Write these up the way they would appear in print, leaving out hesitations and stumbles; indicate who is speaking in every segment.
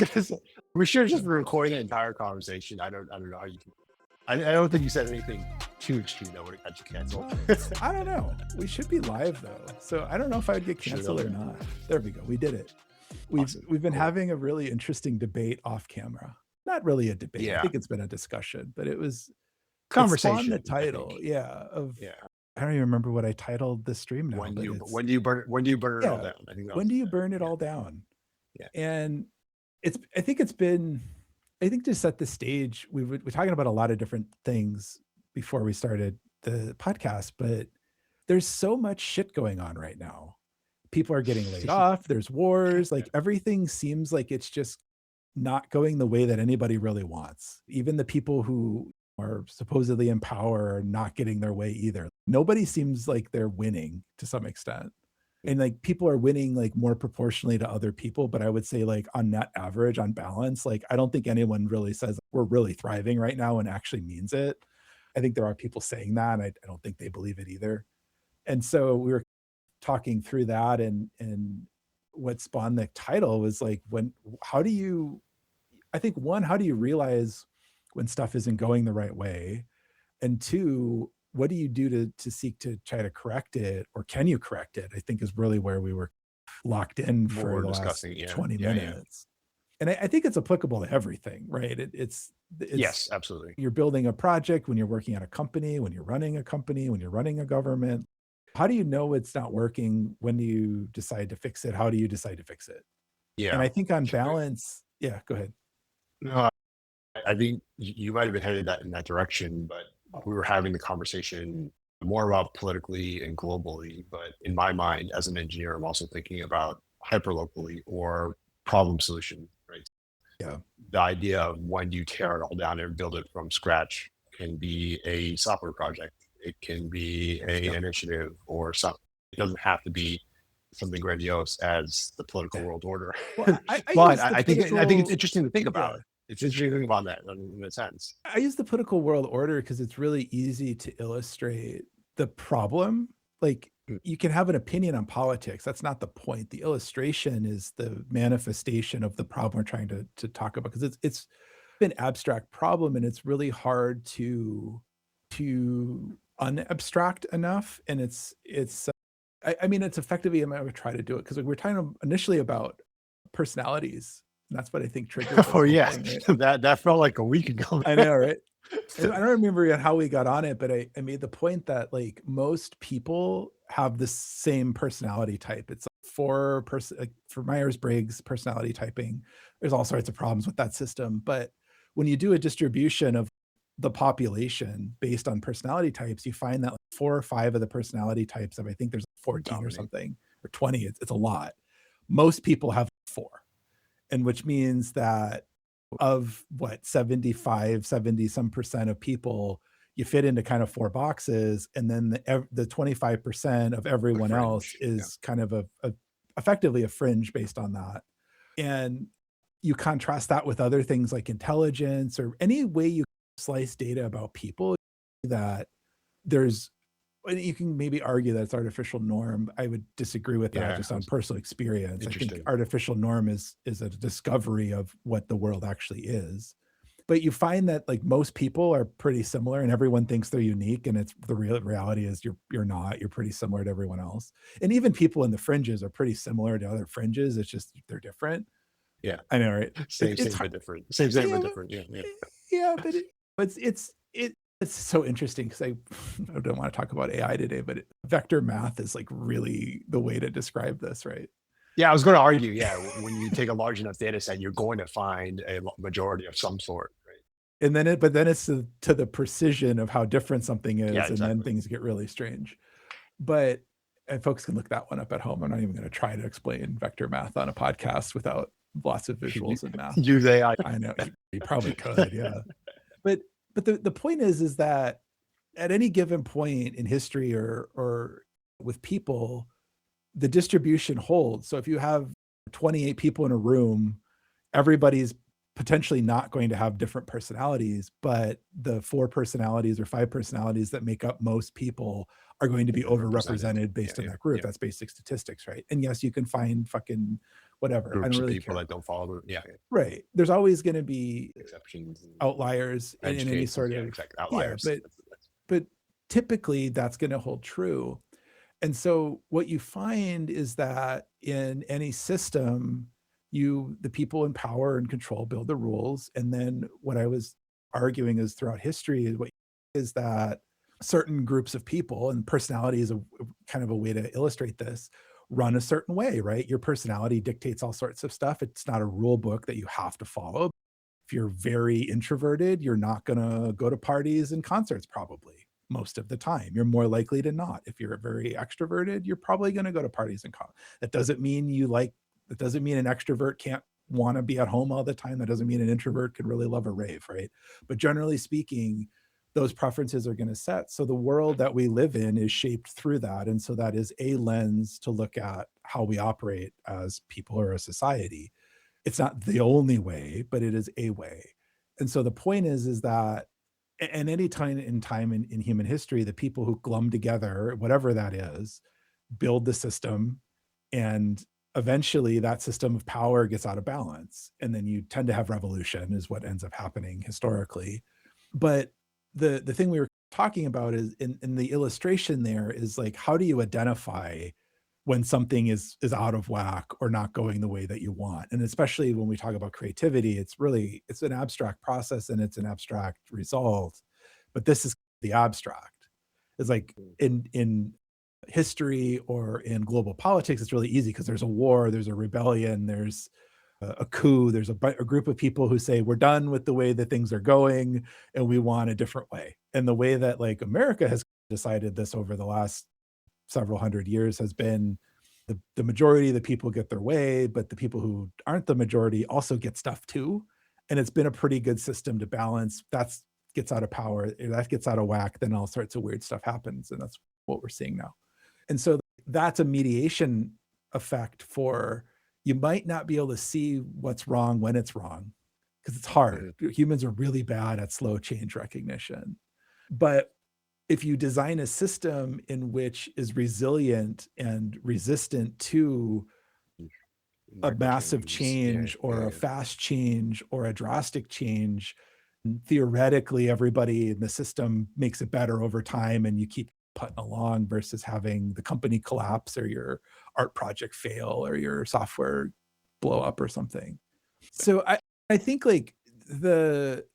Speaker 1: gonna say, we should have just been recording the entire conversation. I don't know how you can. I don't think you said anything too extreme that would have got you canceled.
Speaker 2: I don't know. We should be live though, so I don't know if I would get canceled or not. There we go. We did it. We've been having a really interesting debate off camera. Not really a debate. I think it's been a discussion, but it was
Speaker 1: conversation.
Speaker 2: The title, I don't even remember what I titled the stream now.
Speaker 1: When do you burn it all down? I think
Speaker 2: when do you burn it all down?
Speaker 1: Yeah.
Speaker 2: And I think to set the stage, we're talking about a lot of different things before we started the podcast, but there's so much shit going on right now. People are getting laid off. There's wars. Like everything seems like it's just not going the way that anybody really wants. Even the people who are supposedly in power are not getting their way either. Nobody seems like they're winning to some extent. And like people are winning like more proportionally to other people. But I would say like on net average, on balance, like I don't think anyone really says we're really thriving right now and actually means it. I think there are people saying that, and I don't think they believe it either. And so we were talking through that, and what spawned the title was like, how do you realize when stuff isn't going the right way? And two, what do you do to seek to try to correct it, or can you correct it? I think is really where we were locked in for the last 20 minutes. And I think it's applicable to everything, right? It's
Speaker 1: yes, absolutely.
Speaker 2: You're building a project, when you're working at a company, when you're running a company, when you're running a government. How do you know it's not working? When do you decide to fix it? How do you decide to fix it?
Speaker 1: Yeah.
Speaker 2: And I think on balance, go ahead.
Speaker 1: No, I think you might have been headed in that direction, but we were having the conversation more about politically and globally. But in my mind, as an engineer, I'm also thinking about hyperlocally or problem solution, right?
Speaker 2: Yeah.
Speaker 1: The idea of when do you tear it all down and build it from scratch can be a software project. It can be an initiative or something. It doesn't have to be something grandiose as the political world order.
Speaker 2: Well,
Speaker 1: I think it's interesting to think about. It's interesting to think about that in a sense.
Speaker 2: I use the political world order because it's really easy to illustrate the problem. Like you can have an opinion on politics. That's not the point. The illustration is the manifestation of the problem we're trying to talk about, because it's an abstract problem, and it's really hard to unabstract enough. And it's effectively, I'm going to try to do it because we're talking initially about personalities. And that's what I think triggered.
Speaker 1: Oh yeah, right? that felt like a week ago.
Speaker 2: I know, right? I don't remember how we got on it, but I made the point that like most people have the same personality type. It's for Myers-Briggs personality typing. There's all sorts of problems with that system, but when you do a distribution of the population based on personality types, you find that like 4 or 5 of the personality types of, I think there's 14 or something, or 20, it's a lot. Most people have 4. And which means that of 70 some percent of people, you fit into kind of 4 boxes. And then the 25% of everyone else is kind of effectively a fringe based on that. And you contrast that with other things like intelligence, or any way you slice data about people, that you can maybe argue that it's artificial norm. I would disagree with that just on personal experience. I think artificial norm is a discovery of what the world actually is. But you find that like most people are pretty similar, and everyone thinks they're unique. And it's the reality is you're not. You're pretty similar to everyone else. And even people in the fringes are pretty similar to other fringes. It's just they're different.
Speaker 1: Yeah,
Speaker 2: I know, right?
Speaker 1: Same but different. Same but different.
Speaker 2: Yeah, but it's so interesting because I don't want to talk about AI today, but vector math is like really the way to describe this, right?
Speaker 1: Yeah, I was going to argue, when you take a large enough data set, you're going to find a majority of some sort, right?
Speaker 2: And then it's to the precision of how different something is, and then things get really strange. But and folks can look that one up at home. I'm not even going to try to explain vector math on a podcast without lots of visuals and math.
Speaker 1: Use AI.
Speaker 2: I know you probably could, But the point is that at any given point in history or with people, the distribution holds. So if you have 28 people in a room, everybody's potentially not going to have different personalities, but the 4 personalities or 5 personalities that make up most people are going to be overrepresented based on that group. That's basic statistics, right? And yes, you can find fucking whatever. I don't
Speaker 1: groups of
Speaker 2: really
Speaker 1: people
Speaker 2: care.
Speaker 1: that don't follow. Yeah,
Speaker 2: Right. There's always going to be
Speaker 1: exceptions and
Speaker 2: outliers in
Speaker 1: edge
Speaker 2: any
Speaker 1: cases.
Speaker 2: sort
Speaker 1: Yeah,
Speaker 2: of,
Speaker 1: exactly.
Speaker 2: yeah,
Speaker 1: Outliers.
Speaker 2: but typically that's going to hold true. And so what you find is that in any system, the people in power and control build the rules. And then what I was arguing is throughout history is that certain groups of people, and personality is a kind of a way to illustrate this, run a certain way, right? Your personality dictates all sorts of stuff. It's not a rule book that you have to follow. If you're very introverted, you're not gonna go to parties and concerts probably most of the time. You're more likely to not. If you're very extroverted, you're probably gonna go to parties and that doesn't mean that doesn't mean an extrovert can't wanna be at home all the time. That doesn't mean an introvert could really love a rave, right? But generally speaking, those preferences are gonna set. So the world that we live in is shaped through that. And so that is a lens to look at how we operate as people or a society. It's not the only way, but it is a way. And so the point is that and any time in human history, the people who glum together, whatever that is, build the system, and eventually that system of power gets out of balance. And then you tend to have revolution is what ends up happening historically. But the thing we were talking about is in the illustration there is like, how do you identify when something is out of whack or not going the way that you want? And especially when we talk about creativity, it's an abstract process and it's an abstract result. But this is the abstract. It's like in history or in global politics, it's really easy because there's a war, there's a rebellion, there's a coup, there's a group of people who say we're done with the way that things are going and we want a different way. And the way that like America has decided this over the last several hundred years has been the majority of the people get their way, but the people who aren't the majority also get stuff too. And it's been a pretty good system to balance. That gets out of power, that gets out of whack, then all sorts of weird stuff happens. And that's what we're seeing now. And so that's a mediation effect for you might not be able to see what's wrong when it's wrong because it's hard.
Speaker 1: Mhm.
Speaker 2: Humans are really bad at slow change recognition. But if you design a system in which is resilient and resistant to a
Speaker 1: Micro
Speaker 2: massive
Speaker 1: changes. Yeah,
Speaker 2: change or
Speaker 1: yeah,
Speaker 2: a
Speaker 1: yeah.
Speaker 2: fast change or a drastic change, theoretically everybody in the system makes it better over time and you keep putting along versus having the company collapse or your art project fail or your software blow up or something. So I think like the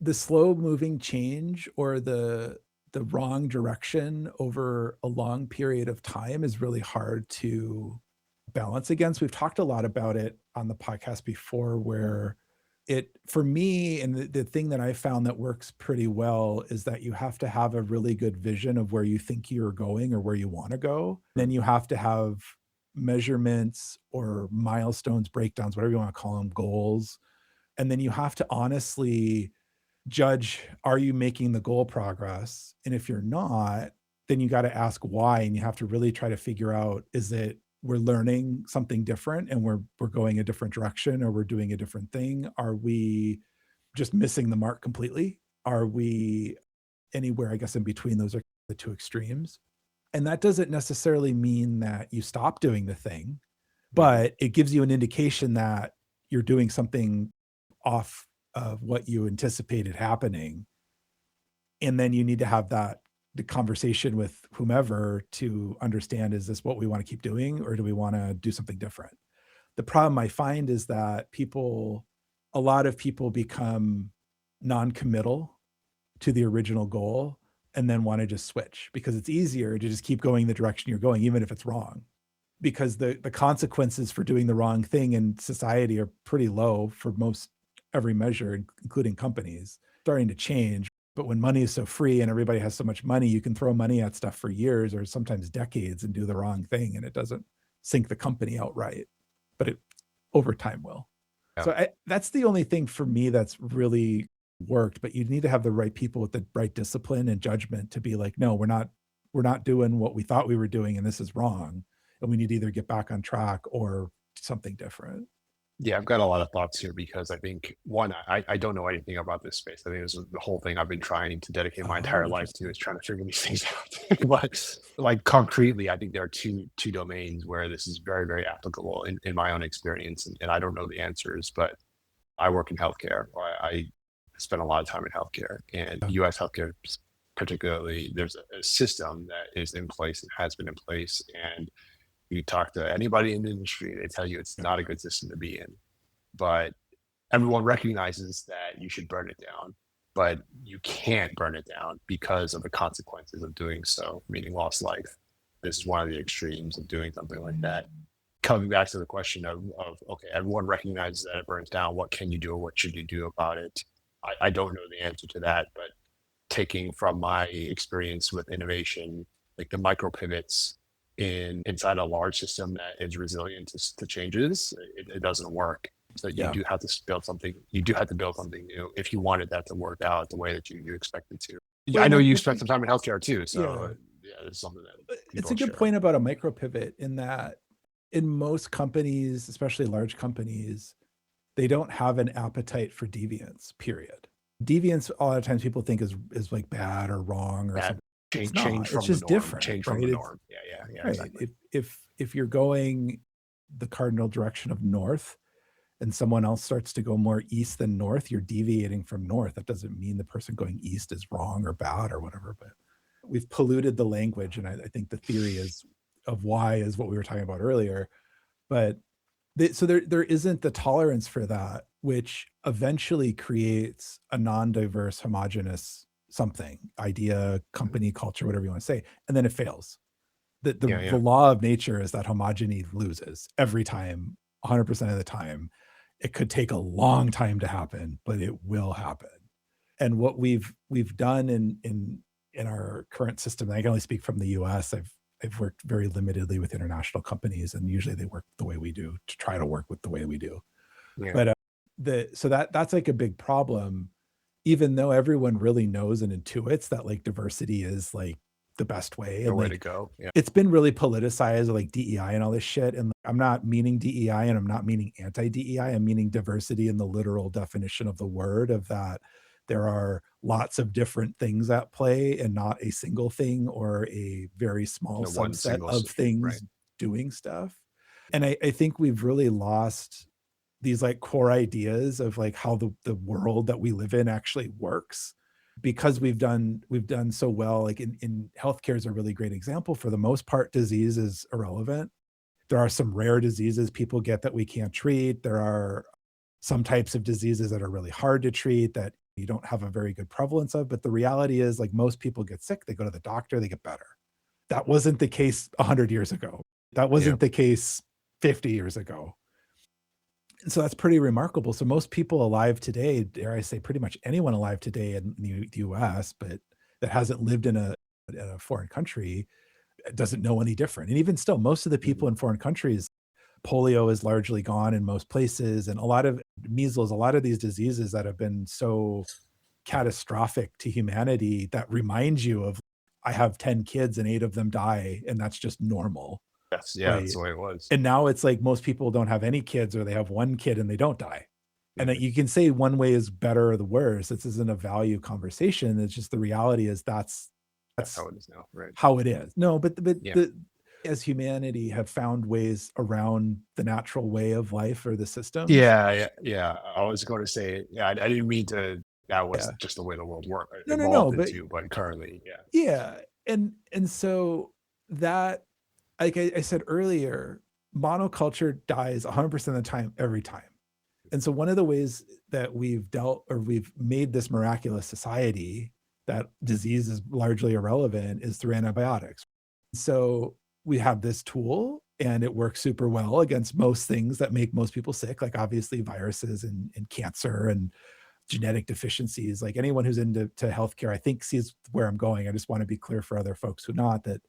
Speaker 2: the slow moving change or the wrong direction over a long period of time is really hard to balance against. We've talked a lot about it on the podcast before where it for me and the thing that I found that works pretty well is that you have to have a really good vision of where you think you're going or where you want to go. Then you have to have measurements or milestones, breakdowns, whatever you want to call them, goals. And then you have to honestly judge, are you making the goal progress? And if you're not, then you got to ask why. And you have to really try to figure out, is it we're learning something different and we're going a different direction or we're doing a different thing? Are we just missing the mark completely? Are we anywhere, I guess, in between? Those are the two extremes. And that doesn't necessarily mean that you stop doing the thing,
Speaker 1: Mhm.
Speaker 2: but it gives you an indication that you're doing something off of what you anticipated happening. And then you need to have the conversation with whomever to understand, is this what we want to keep doing or do we want to do something different? The problem I find is that a lot of people become non-committal to the original goal and then want to just switch because it's easier to just keep going the direction you're going, even if it's wrong. Because the consequences for doing the wrong thing in society are pretty low for most every measure, including companies. Starting to change, but when money is so free and everybody has so much money, you can throw money at stuff for years or sometimes decades and do the wrong thing, and it doesn't sink the company outright, but it over time will.
Speaker 1: Yeah.
Speaker 2: So that's the only thing for me that's really worked. But you need to have the right people with the right discipline and judgment to be like, no, we're not doing what we thought we were doing, and this is wrong and we need to either get back on track or something different.
Speaker 1: Yeah, I've got a lot of thoughts here because I think one, I don't know anything about this space. I think this is the whole thing I've been trying to dedicate my
Speaker 2: Oh,
Speaker 1: entire life to
Speaker 2: interesting.
Speaker 1: is trying to figure these things out. But like concretely, I think there are two domains where this is very, very applicable in my own experience. And I don't know the answers, but I work in healthcare. Or I spend a lot of time in healthcare and
Speaker 2: Yeah.
Speaker 1: US healthcare particularly, there's a system that is in place and has been in place. And you talk to anybody in the industry, they tell you it's not a good system to be in, but everyone recognizes that you should burn it down, but you can't burn it down because of the consequences of doing so, meaning lost life. This is one of the extremes of doing something like that. Coming back to the question of okay, everyone recognizes that it burns down. What can you do? What should you do about it? I don't know the answer to that, but taking from my experience with innovation, like the micro pivots inside a large system that is resilient to changes, it doesn't work. So you
Speaker 2: Yeah.
Speaker 1: do have to build something. You do have to build something new if you wanted that to work out the way that you expect it to.
Speaker 2: Well,
Speaker 1: I
Speaker 2: and
Speaker 1: know you
Speaker 2: I
Speaker 1: spent some
Speaker 2: think,
Speaker 1: time in healthcare too,
Speaker 2: yeah,
Speaker 1: so yeah, it's something that we
Speaker 2: it's a
Speaker 1: both
Speaker 2: good
Speaker 1: share.
Speaker 2: point about a micro pivot in that in most companies, especially large companies, they don't have an appetite for deviance, period. Deviance, a lot of times people think is like bad or wrong or
Speaker 1: That
Speaker 2: something. It's
Speaker 1: change
Speaker 2: not. It's
Speaker 1: from the
Speaker 2: just
Speaker 1: norm,
Speaker 2: different,
Speaker 1: change from
Speaker 2: right?
Speaker 1: the
Speaker 2: It's
Speaker 1: norm. Yeah,
Speaker 2: right.
Speaker 1: exactly.
Speaker 2: If you're going the cardinal direction of north and someone else starts to go more east than north, you're deviating from north. That doesn't mean the person going east is wrong or bad or whatever, but we've polluted the language. And I think the theory is of why is what we were talking about earlier. But so there isn't the tolerance for that, which eventually creates a non-diverse, homogenous something, idea,
Speaker 1: Mhm.
Speaker 2: company, culture, whatever you want to say, and then it fails. The
Speaker 1: Yeah.
Speaker 2: law of nature is that homogeny loses every time, 100% of the time. It could take a long time to happen, but it will happen. And what we've done in our current system, and I can only speak from the US. I've worked very limitedly with international companies, and usually they work the way we do to try to work with the way we do.
Speaker 1: Yeah,
Speaker 2: But the so that's like a big problem, even though everyone really knows and intuits that like diversity is like the best way.
Speaker 1: the
Speaker 2: And
Speaker 1: way to
Speaker 2: like
Speaker 1: go. Yeah,
Speaker 2: it's been really politicized, like DEI and all this shit. And I'm not meaning DEI and I'm not meaning anti DEI. I'm meaning diversity in the literal definition of the word, of that there are lots of different things at play and not a single thing or a very small
Speaker 1: the one
Speaker 2: subset
Speaker 1: single
Speaker 2: of
Speaker 1: solution, right?
Speaker 2: things doing stuff. And I think we've really lost these like core ideas of like how the world that we live in actually works, because we've done so well. Like in healthcare is a really great example. For the most part, disease is irrelevant. There are some rare diseases people get that we can't treat. There are some types of diseases that are really hard to treat that you don't have a very good prevalence of. But the reality is, like, most people get sick, they go to the doctor, they get better. That wasn't the case 100 years ago. That
Speaker 1: Yeah.
Speaker 2: wasn't the case 50 years ago. And so that's pretty remarkable. So most people alive today, dare I say, pretty much anyone alive today in the US, but that hasn't lived in a foreign country, doesn't know any different. And even still, most of the
Speaker 1: Mhm.
Speaker 2: people in foreign countries, polio is largely gone in most places, and a lot of measles, a lot of these diseases that have been so catastrophic to humanity, that remind you of, I have 10 kids and 8 of them die, and that's just normal,
Speaker 1: That's
Speaker 2: right?
Speaker 1: the way it was.
Speaker 2: And now it's like most people don't have any kids, or they have 1 kid and they don't die. And that
Speaker 1: Mhm.
Speaker 2: you can say one way is better or the worse. This isn't a value conversation. It's just the reality is
Speaker 1: That's
Speaker 2: that's
Speaker 1: how it is now, right?
Speaker 2: how it is. No, but
Speaker 1: Yeah.
Speaker 2: the as humanity have found ways around the natural way of life or the systems.
Speaker 1: Yeah. I was going to say, yeah, I didn't mean to. That was
Speaker 2: Yeah.
Speaker 1: just the way the world worked,
Speaker 2: No,
Speaker 1: evolved
Speaker 2: but
Speaker 1: into, but currently, yeah.
Speaker 2: yeah. And so that, like I said earlier, monoculture dies 100% of the time, every time. And so one of the ways that we've dealt, or we've made this miraculous society that disease is largely irrelevant, is through antibiotics. So we have this tool and it works super well against most things that make most people sick, like obviously viruses and cancer and genetic deficiencies. Like anyone who's into healthcare, I think, sees where I'm going. I just want to be clear for other folks who not, that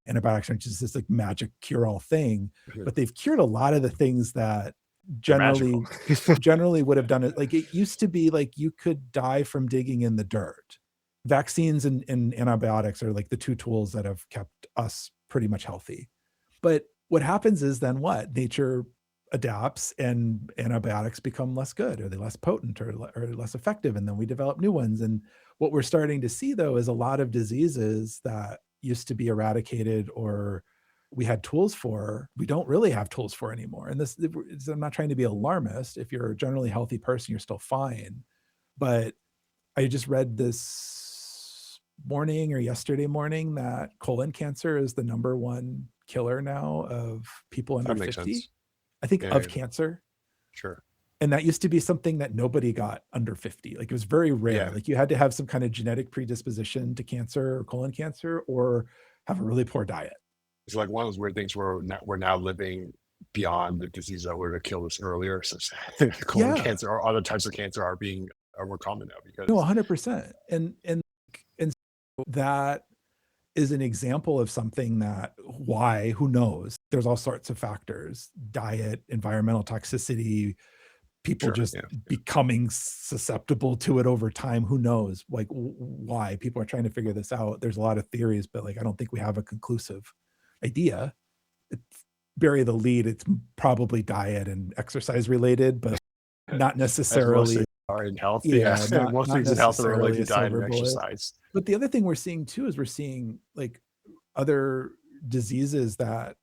Speaker 2: antibiotics aren't just this like magic cure-all thing,
Speaker 1: Mhm.
Speaker 2: but they've cured a lot of the things that
Speaker 1: They're magical.
Speaker 2: generally generally would have done it. Like it used to be like you could die from digging in the dirt. Vaccines and antibiotics are like the two tools that have kept us pretty much healthy. But what happens is then what? Nature adapts and antibiotics become less good, or they're less potent, or less effective, and then we develop new ones. And what we're starting to see though is a lot of diseases that used to be eradicated or we had tools for, we don't really have tools for anymore. And I'm not trying to be alarmist. If you're a generally healthy person, you're still fine. But I just read this morning or yesterday morning that colon cancer is the number one killer now of people under
Speaker 1: That makes
Speaker 2: 50.
Speaker 1: sense.
Speaker 2: I think
Speaker 1: Yeah,
Speaker 2: of
Speaker 1: yeah,
Speaker 2: cancer.
Speaker 1: sure.
Speaker 2: And that used to be something that nobody got under 50. Like it was very rare.
Speaker 1: Yeah.
Speaker 2: Like you had to have some kind of genetic predisposition to cancer or colon cancer or have a really poor diet.
Speaker 1: It's like one of those weird things where we're now living beyond the disease that would have killed us earlier, such that colon
Speaker 2: Yeah.
Speaker 1: cancer or other types of cancer are more common now
Speaker 2: No,
Speaker 1: because
Speaker 2: 100%. And so that is an example of something that why, who knows? There's all sorts of factors, diet, environmental toxicity, people
Speaker 1: sure,
Speaker 2: just
Speaker 1: yeah.
Speaker 2: becoming susceptible to it over time. Who knows? Like why people are trying to figure this out. There's a lot of theories, but like I don't think we have a conclusive idea. It's bury the lead. It's probably diet and exercise related, but not
Speaker 1: As most
Speaker 2: necessarily.
Speaker 1: things are in health, yeah.
Speaker 2: Yeah, not
Speaker 1: Most
Speaker 2: not
Speaker 1: things in health are related
Speaker 2: necessarily
Speaker 1: to
Speaker 2: a
Speaker 1: diet
Speaker 2: silver
Speaker 1: and
Speaker 2: bullet.
Speaker 1: exercise.
Speaker 2: But the other thing we're seeing too is we're seeing like other diseases that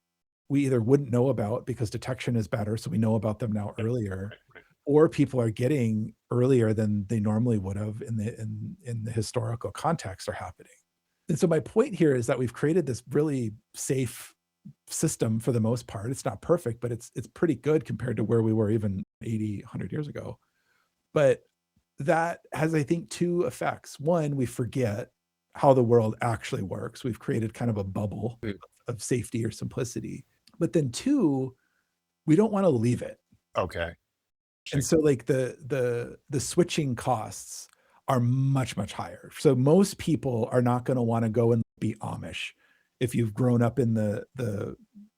Speaker 2: we either wouldn't know about because detection is better, so we know about them now
Speaker 1: Right,
Speaker 2: earlier,
Speaker 1: right, right.
Speaker 2: or people are getting earlier than they normally would have in the historical context are happening. And so my point here is that we've created this really safe system for the most part. It's not perfect, but it's pretty good compared to where we were even 80, 100 years ago. But that has, I think, two effects. One, we forget how the world actually works. We've created kind of a bubble
Speaker 1: Mm,
Speaker 2: of safety or simplicity. But then two, we don't want to leave it.
Speaker 1: okay.
Speaker 2: And
Speaker 1: Interesting.
Speaker 2: so like the switching costs are much, much higher. So most people are not going to want to go and be Amish if you've grown up in the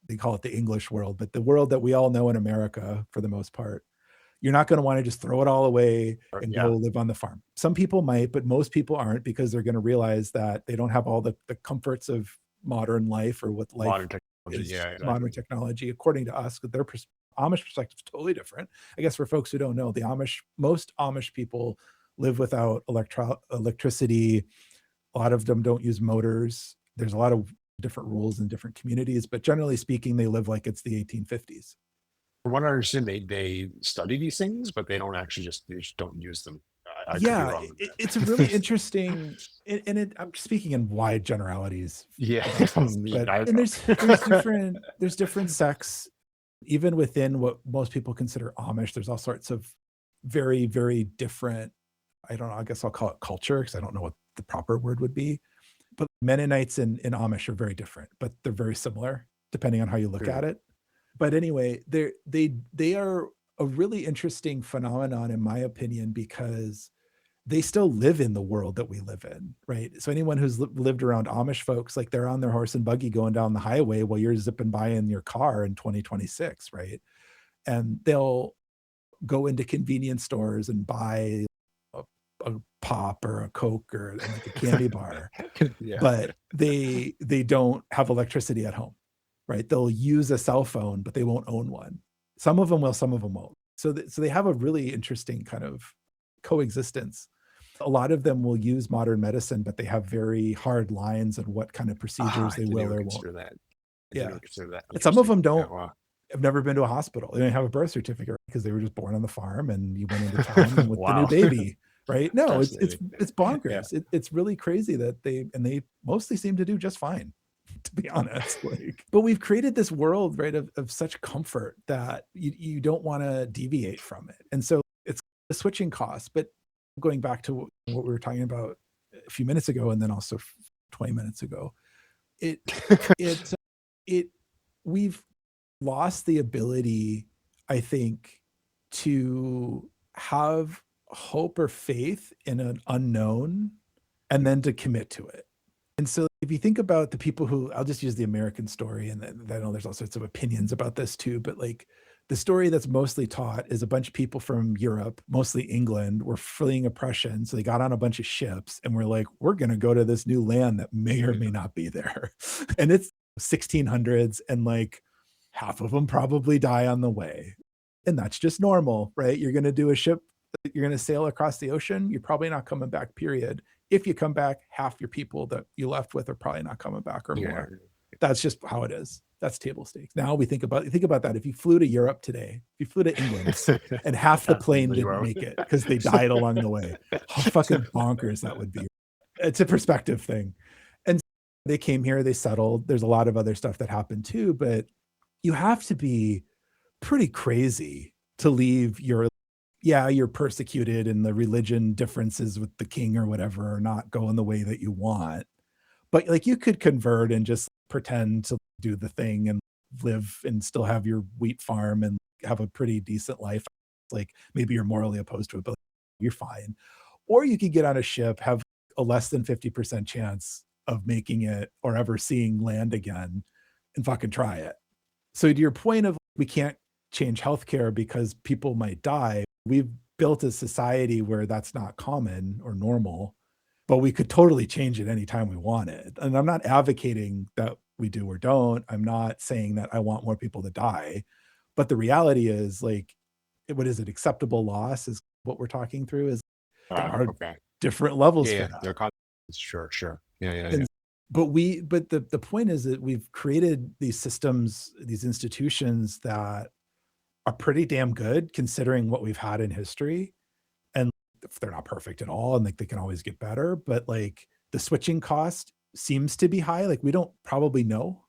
Speaker 2: they call it the English world, but the world that we all know in America for the most part. You're not going to want to just throw it all away
Speaker 1: Or
Speaker 2: and go
Speaker 1: yeah,
Speaker 2: live on the farm. Some people might, but most people aren't because they're going to realize that they don't have all the comforts of modern life or what life
Speaker 1: modern technology,
Speaker 2: is,
Speaker 1: yeah,
Speaker 2: modern
Speaker 1: exactly.
Speaker 2: technology, according to us. Their Amish perspective is totally different. I guess for folks who don't know, most Amish people live without electricity. A lot of them don't use motors. There's a lot of different rules in different communities, but generally speaking, they live like it's the 1850s.
Speaker 1: From what I understand, they study these things, but they just don't use them. I could be
Speaker 2: Yeah,
Speaker 1: wrong on
Speaker 2: it's a really
Speaker 1: that.
Speaker 2: interesting, and I'm speaking in wide generalities
Speaker 1: Yeah,
Speaker 2: about this,
Speaker 1: me
Speaker 2: but
Speaker 1: neither.
Speaker 2: and there's different sects even within what most people consider Amish. There's all sorts of very, very different. I don't know. I guess I'll call it culture because I don't know what the proper word would be. But Mennonites and Amish are very different, but they're very similar depending on how you look
Speaker 1: Hmm.
Speaker 2: at it. But anyway, they are a really interesting phenomenon in my opinion because they still live in the world that we live in, right? So anyone who's lived around Amish folks, like they're on their horse and buggy going down the highway while you're zipping by in your car in 2026, right? And they'll go into convenience stores and buy a, a pop or a Coke or and like a candy bar,
Speaker 1: Yeah.
Speaker 2: but they don't have electricity at home, right? They'll use a cell phone, but they won't own one. Some of them will, some of them won't. So they have a really interesting kind of coexistence. A lot of them will use modern medicine, but they have very hard lines on what kind of procedures
Speaker 1: I
Speaker 2: they
Speaker 1: didn't
Speaker 2: will
Speaker 1: even
Speaker 2: or won't.
Speaker 1: consider that. I didn't
Speaker 2: Yeah.
Speaker 1: even consider that.
Speaker 2: And some of
Speaker 1: Interesting.
Speaker 2: them
Speaker 1: Yeah,
Speaker 2: don't
Speaker 1: wow.
Speaker 2: have never been to a hospital. They don't have a birth certificate because they were just born on the farm and you went into town with the new
Speaker 1: Wow.
Speaker 2: baby, right? No, it's
Speaker 1: Fascinating.
Speaker 2: it's
Speaker 1: Yeah.
Speaker 2: bonkers. It's really crazy that they mostly seem to do just fine, to be honest. Like, but we've created this world, right, of such comfort that you don't want to deviate from it. And so it's a switching cost. But going back to what we were talking about a few minutes ago, and then also 20 minutes ago, it it it we've lost the ability, I think, to have hope or faith in an unknown and then to commit to it. And so if you think about the people who, I'll just use the American story, and then I know there's all sorts of opinions about this too, but like the story that's mostly taught is a bunch of people from Europe, mostly England, were fleeing oppression. So they got on a bunch of ships and were like, we're going to go to this new land that may or may not be there. And it's 1600s and like half of them probably die on the way. And that's just normal, right? You're going to do a ship, you're going to sail across the ocean. You're probably not coming back, period. If you come back, half your people that you left with are probably not coming back or more. That's just how it is. That's table stakes. Now we think about that. If you flew to Europe today, if you flew to England and half the plane didn't make it because they died along the way, how fucking bonkers that would be. It's a perspective thing. And they came here, they settled. There's a lot of other stuff that happened too, but you have to be pretty crazy to leave your, you're persecuted and the religion differences with the king or whatever are not going the way that you want. But like you could convert and just pretend to do the thing and live and still have your wheat farm and have a pretty decent life. Like maybe you're morally opposed to it, but you're fine. Or you could get on a ship, have a less than 50% chance of making it or ever seeing land again and fucking try it. So to your point of we can't change healthcare because people might die, we've built a society where that's not common or normal, but we could totally change it anytime we want it. And I'm not advocating that we do or don't. I'm not saying that I want more people to die. But the reality is like, what is it? Acceptable loss is what we're talking through is there are different levels for that.
Speaker 1: Sure.
Speaker 2: But the point is that we've created these systems, these institutions that are pretty damn good considering what we've had in history. And they're not perfect at all, and like they can always get better. But like the switching cost seems to be high. Like we don't probably know,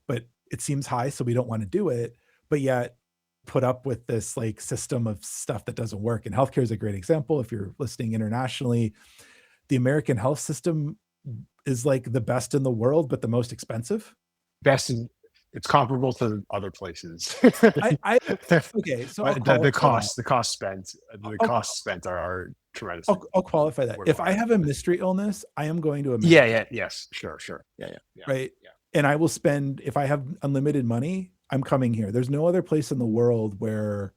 Speaker 2: but it seems high, so we don't want to do it. But yet put up with this like system of stuff that doesn't work. And healthcare is a great example. If you're listening internationally, the American health system is like the best in the world, but the most expensive.
Speaker 1: It's comparable to other places.
Speaker 2: Okay, so
Speaker 1: the costs spent are tremendous.
Speaker 2: I'll qualify that. If I have a mystery illness, I am going to
Speaker 1: America. Yes, sure. Yeah.
Speaker 2: Right. Yeah. And I will spend, if I have unlimited money, I'm coming here. There's no other place in the world where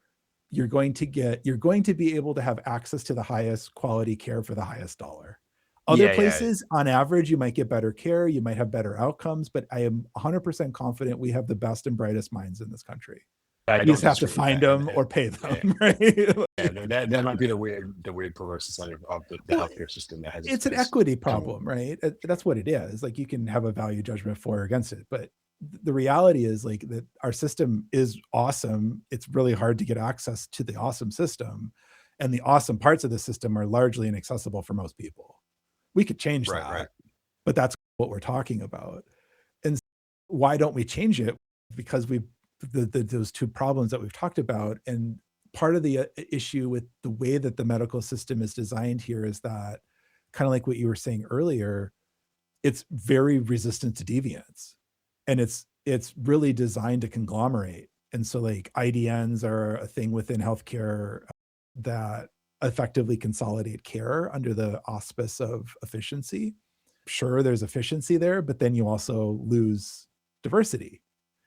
Speaker 2: you're going to be able to have access to the highest quality care for the highest dollar. Other places, on average, you might get better care, you might have better outcomes, but I am 100% confident we have the best and brightest minds in this country. You just have to find them or pay them, right?
Speaker 1: That might be the weird perverse side of the healthcare system.
Speaker 2: It's an equity problem, right? That's what it is. Like you can have a value judgment for or against it, but the reality is like that our system is awesome. It's really hard to get access to the awesome system, and the awesome parts of the system are largely inaccessible for most people. We could change that, but that's what we're talking about. And why don't we change it? Because those two problems that we've talked about. And part of the issue with the way that the medical system is designed here is that, kind of like what you were saying earlier, it's very resistant to deviance. And it's really designed to conglomerate. And so like IDNs are a thing within healthcare that effectively consolidate care under the auspice of efficiency. Sure, there's efficiency there, but then you also lose diversity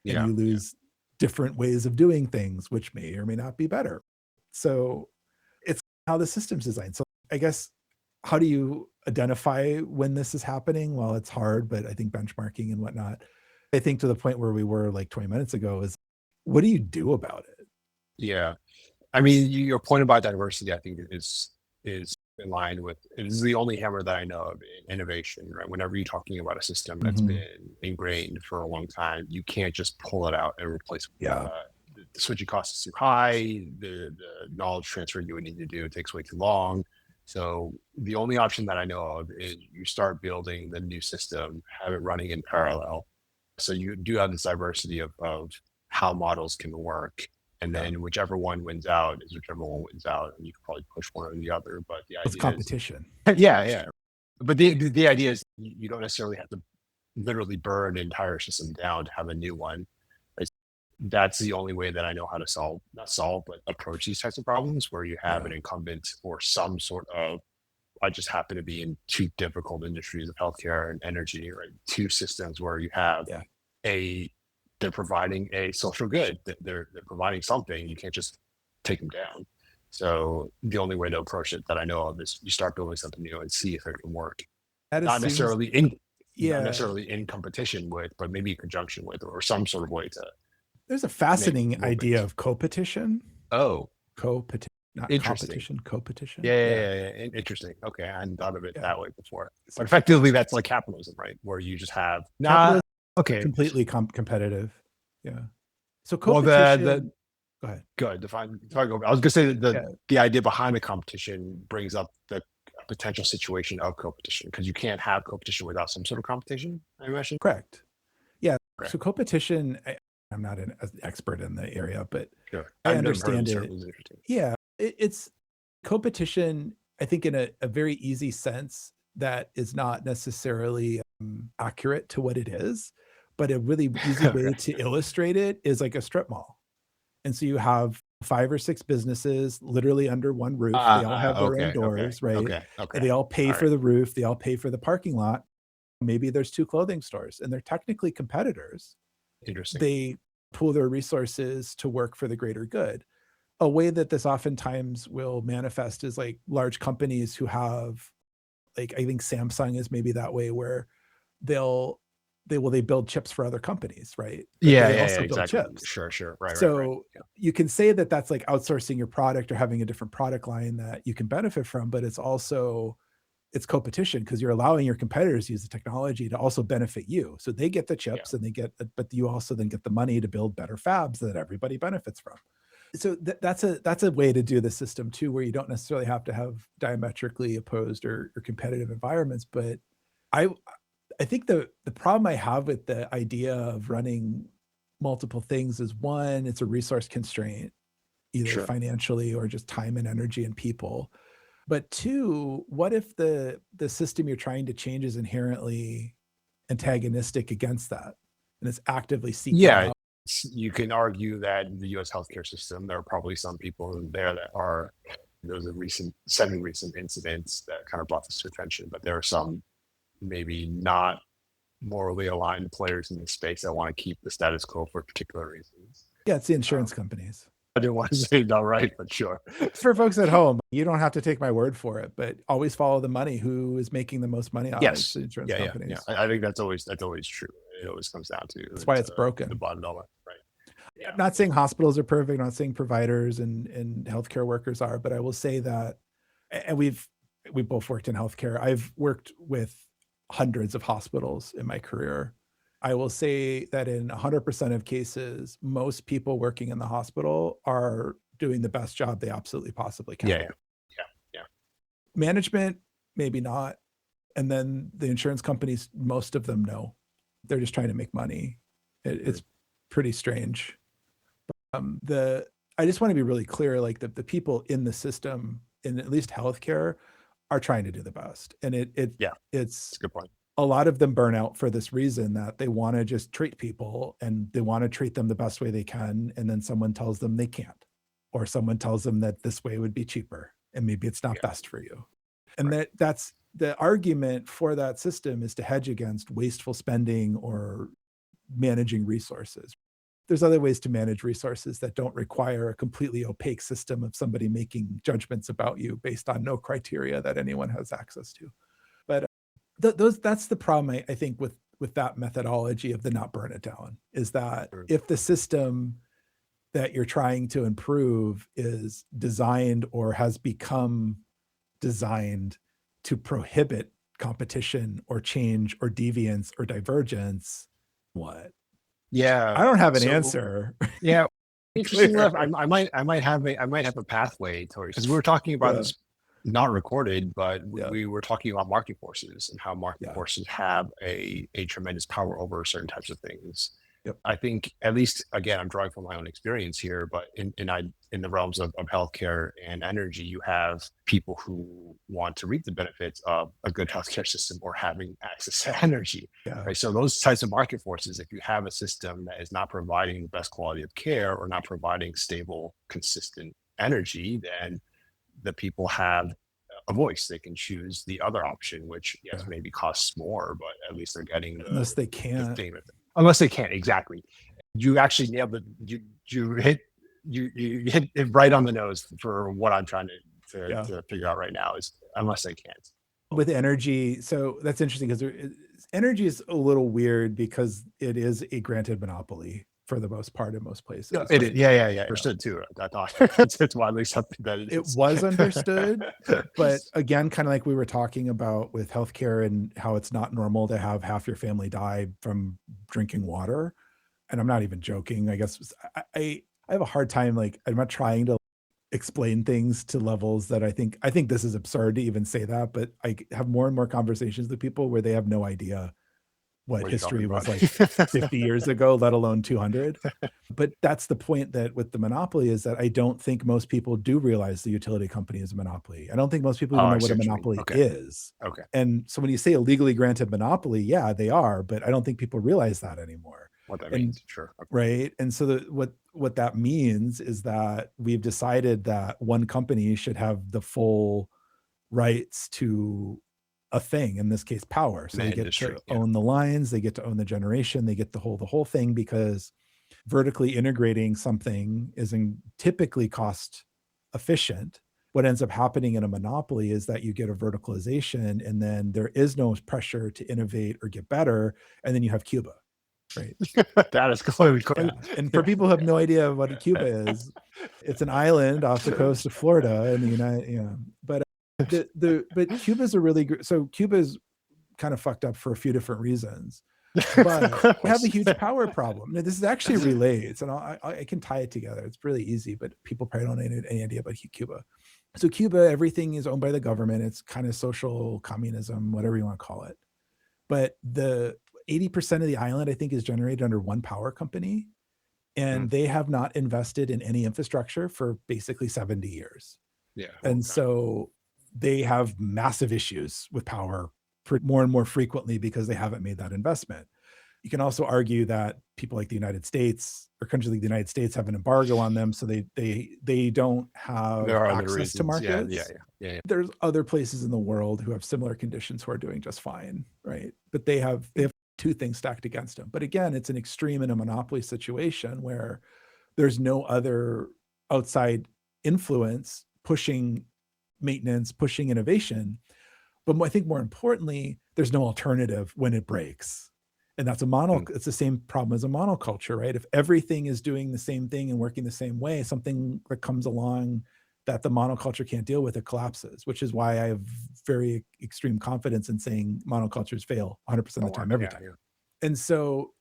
Speaker 2: and you lose different ways of doing things, which may or may not be better. So it's how the system's designed. So I guess, how do you identify when this is happening? Well, it's hard, but I think benchmarking and whatnot, I think to the point where we were like 20 minutes ago is, what do you do about it?
Speaker 1: Yeah. I mean, your point about diversity, I think is in line with, it is the only hammer that I know of in innovation, right? Whenever you're talking about a system that's been ingrained for a long time, you can't just pull it out and replace it. The switching cost is too high. The knowledge transfer you would need to do, it takes way too long. So the only option that I know of is you start building the new system, have it running in parallel. So you do have this diversity of how models can work. And then whichever one wins out is whichever one wins out, and you can probably push one or the other. But the idea
Speaker 2: it's competition.
Speaker 1: Yeah. But the idea is you don't necessarily have to literally burn an entire system down to have a new one. That's the only way that I know how to approach these types of problems, where you have an incumbent or some sort of, I just happen to be in two difficult industries of healthcare and energy, right? Two systems where you have they're providing a social good. They're providing something. You can't just take them down. So the only way to approach it that I know of is you start building something new and see if it can work. Not necessarily in competition with, but maybe in conjunction with, or some sort of way to
Speaker 2: There's a
Speaker 1: make
Speaker 2: fascinating idea
Speaker 1: movements.
Speaker 2: of co-petition.
Speaker 1: Oh,
Speaker 2: Co-petition, not
Speaker 1: interesting.
Speaker 2: competition, co-petition.
Speaker 1: Yeah,
Speaker 2: Yeah.
Speaker 1: Interesting. Okay, I hadn't thought of it
Speaker 2: Yeah.
Speaker 1: that way before.
Speaker 2: So
Speaker 1: But effectively, that's like capitalism, right? Where you just have
Speaker 2: capitalism
Speaker 1: okay.
Speaker 2: completely competitive. Yeah. So
Speaker 1: Well,
Speaker 2: co-petition, go ahead.
Speaker 1: good. Define. Sorry, I was gonna say that
Speaker 2: Yeah,
Speaker 1: the idea behind the competition brings up the potential situation of competition because you can't have competition without some sort of competition. I imagine.
Speaker 2: correct. Yeah.
Speaker 1: Okay,
Speaker 2: So co-petition, I'm not an expert in the area, but
Speaker 1: sure.
Speaker 2: I
Speaker 1: I've never heard of
Speaker 2: understand
Speaker 1: this term.
Speaker 2: it.
Speaker 1: It's interesting.
Speaker 2: Yeah. It's co-petition, I think, in a very easy sense that is not necessarily accurate to what it is, but a really easy way
Speaker 1: Okay.
Speaker 2: to illustrate it is like a strip mall. And so you have 5 or 6 businesses literally under one roof. They all have their own doors, right? And
Speaker 1: Okay.
Speaker 2: they all pay
Speaker 1: All
Speaker 2: for
Speaker 1: right.
Speaker 2: the roof, they all pay for the parking lot. Maybe there's 2 clothing stores, and they're technically competitors.
Speaker 1: Interesting.
Speaker 2: They pool their resources to work for the greater good. A way that this oftentimes will manifest is like large companies who have, like, I think Samsung is maybe that way, where they'll they build chips for other companies, right? But they
Speaker 1: Yeah.
Speaker 2: also build
Speaker 1: Exactly.
Speaker 2: chips.
Speaker 1: Sure. Right.
Speaker 2: So
Speaker 1: Yeah.
Speaker 2: you can say that that's like outsourcing your product or having a different product line that you can benefit from, but it's also it's competition because you're allowing your competitors to use the technology to also benefit you. So they get the
Speaker 1: Yeah.
Speaker 2: chips and they get, but you also then get the money to build better fabs that everybody benefits from. So that's a way to do the system too, where you don't necessarily have to have diametrically opposed or competitive environments. But I I think the problem I have with the idea of running multiple things is, one, it's a resource constraint, either
Speaker 1: Sure.
Speaker 2: financially or just time and energy and people. But two, what if the system you're trying to change is inherently antagonistic against that and it's actively seeking
Speaker 1: Yeah.
Speaker 2: out?
Speaker 1: You can argue that in the U.S. healthcare system, there are probably some people in there that are those are semi-recent incidents that kind of brought this to attention, but there are some maybe not morally aligned players in the space that want to keep the status quo for particular reasons.
Speaker 2: Yeah, it's the
Speaker 1: Um,
Speaker 2: insurance companies.
Speaker 1: I didn't want to say not right, but sure.
Speaker 2: For folks at home, you don't have to take my word for it, but always follow the money. Who is making the most money on it? It's
Speaker 1: Yes.
Speaker 2: the insurance
Speaker 1: Yeah.
Speaker 2: companies.
Speaker 1: I think that's always true. It always comes down to
Speaker 2: That's why it's
Speaker 1: the
Speaker 2: broken.
Speaker 1: bottom dollar, right? Yeah.
Speaker 2: I'm not saying hospitals are perfect, I'm not saying providers and healthcare workers are, but I will say that, and we've both worked in healthcare. I've worked with hundreds of hospitals in my career. I will say that in 100% of cases, most people working in the hospital are doing the best job they absolutely possibly can.
Speaker 1: Yeah. Yeah.
Speaker 2: Management, maybe not. And then the insurance companies, most of them know. They're just trying to make money. It's pretty strange. The I just want to be really clear, like the people in the system, in at least healthcare, are trying to do the best. And
Speaker 1: Yeah.
Speaker 2: it's
Speaker 1: That's a good point.
Speaker 2: a lot of them burn out for this reason, that they want to just treat people and they want to treat them the best way they can. And then someone tells them they can't, or someone tells them that this way would be cheaper and maybe it's not
Speaker 1: Yeah.
Speaker 2: best for you. And
Speaker 1: Right.
Speaker 2: that's the argument for that system, is to hedge against wasteful spending or managing resources. There's other ways to manage resources that don't require a completely opaque system of somebody making judgments about you based on no criteria that anyone has access to. But that's the problem, I think, with that methodology of the not burn it down, is that
Speaker 1: Sure.
Speaker 2: if the system that you're trying to improve is designed or has become designed to prohibit competition or change or deviance or divergence, what?
Speaker 1: Yeah.
Speaker 2: I don't have an
Speaker 1: So
Speaker 2: answer.
Speaker 1: yeah, interesting enough.
Speaker 2: Clear.
Speaker 1: I might have a pathway towards because we were talking about
Speaker 2: Yeah,
Speaker 1: this not recorded, but
Speaker 2: yeah,
Speaker 1: we were talking about market forces and how market
Speaker 2: yeah.
Speaker 1: forces have a tremendous power over certain types of things.
Speaker 2: Yep.
Speaker 1: I think at least again, I'm drawing from my own experience here, but in the realms of healthcare and energy, you have people who want to reap the benefits of a good healthcare system or having access to energy.
Speaker 2: Yeah.
Speaker 1: Right. So those types of market forces, if you have a system that is not providing the best quality of care or not providing stable, consistent energy, then the people have a voice. They can choose the other option, which yes,
Speaker 2: Yeah.
Speaker 1: maybe costs more, but at least they're getting
Speaker 2: Unless they
Speaker 1: the
Speaker 2: can't.
Speaker 1: thing with it. Unless they can't, exactly. You actually nailed it. You hit you hit it right on the nose for what I'm trying
Speaker 2: Yeah.
Speaker 1: to figure out right now is unless they can't.
Speaker 2: With energy, so that's interesting because energy is a little weird because it is a granted monopoly. for the most part in most places.
Speaker 1: No, it is.
Speaker 2: Right?
Speaker 1: Yeah. Understood too. I thought it's widely something that it
Speaker 2: It
Speaker 1: is.
Speaker 2: was understood, but again, kind of like we were talking about with healthcare and how it's not normal to have half your family die from drinking water. And I'm not even joking. I guess I have a hard time. Like, I'm not trying to explain things to levels that I think this is absurd to even say that, but I have more and more conversations with people where they have no idea what
Speaker 1: What are you talking
Speaker 2: history
Speaker 1: about?
Speaker 2: was like 50 years ago, let alone 200. But that's the point, that with the monopoly is that I don't think most people do realize the utility company is a monopoly. I don't think most people
Speaker 1: Oh,
Speaker 2: even
Speaker 1: I
Speaker 2: know what
Speaker 1: see
Speaker 2: a
Speaker 1: what you mean.
Speaker 2: monopoly
Speaker 1: Okay.
Speaker 2: is.
Speaker 1: Okay.
Speaker 2: And so when you say a legally granted monopoly, yeah, they are, but I don't think people realize that anymore.
Speaker 1: What that
Speaker 2: And
Speaker 1: means. Sure. Okay.
Speaker 2: right. And so what that means is that we've decided that one company should have the full rights to a thing, in this case, power. So
Speaker 1: The
Speaker 2: they get
Speaker 1: industry.
Speaker 2: to
Speaker 1: Yeah.
Speaker 2: own the lines, they get to own the generation, they get the whole thing, because vertically integrating something isn't typically cost efficient. What ends up happening in a monopoly is that you get a verticalization, and then there is no pressure to innovate or get better, and then you have Cuba, right?
Speaker 1: That is completely
Speaker 2: Yeah,
Speaker 1: correct.
Speaker 2: and for
Speaker 1: Yeah.
Speaker 2: people who have no idea what Cuba is, it's an island off the coast of Florida in the United, but but Cuba's a really so Cuba's kind of fucked up for a few different reasons, but
Speaker 1: Of
Speaker 2: we have a
Speaker 1: course.
Speaker 2: huge power problem. Now, this is actually relates, and I can tie it together. It's really easy, but people probably don't have any idea about Cuba. So Cuba, everything is owned by the government. It's kind of social communism, whatever you want to call it. But the 80% of the island, I think, is generated under one power company,
Speaker 1: Mm.
Speaker 2: and they have not invested in any infrastructure for basically 70 years.
Speaker 1: Yeah. Long
Speaker 2: And
Speaker 1: time.
Speaker 2: so they have massive issues with power more and more frequently because they haven't made that investment. You can also argue that people like the United States, or countries like the United States, have an embargo on them, so they don't
Speaker 1: There
Speaker 2: have
Speaker 1: are other
Speaker 2: access to
Speaker 1: reasons. Yeah.
Speaker 2: markets.
Speaker 1: Yeah.
Speaker 2: There's other places in the world who have similar conditions who are doing just fine, right? But they have two things stacked against them. But again, it's an extreme in a monopoly situation where there's no other outside influence pushing maintenance, pushing innovation. But I think more importantly, there's no alternative when it breaks. And that's
Speaker 1: Mm.
Speaker 2: it's the same problem as a monoculture, right? If everything is doing the same thing and working the same way, something that comes along that the monoculture can't deal with, it collapses, which is why I have very extreme confidence in saying monocultures fail 100% of the time, every time.
Speaker 1: Yeah.
Speaker 2: And so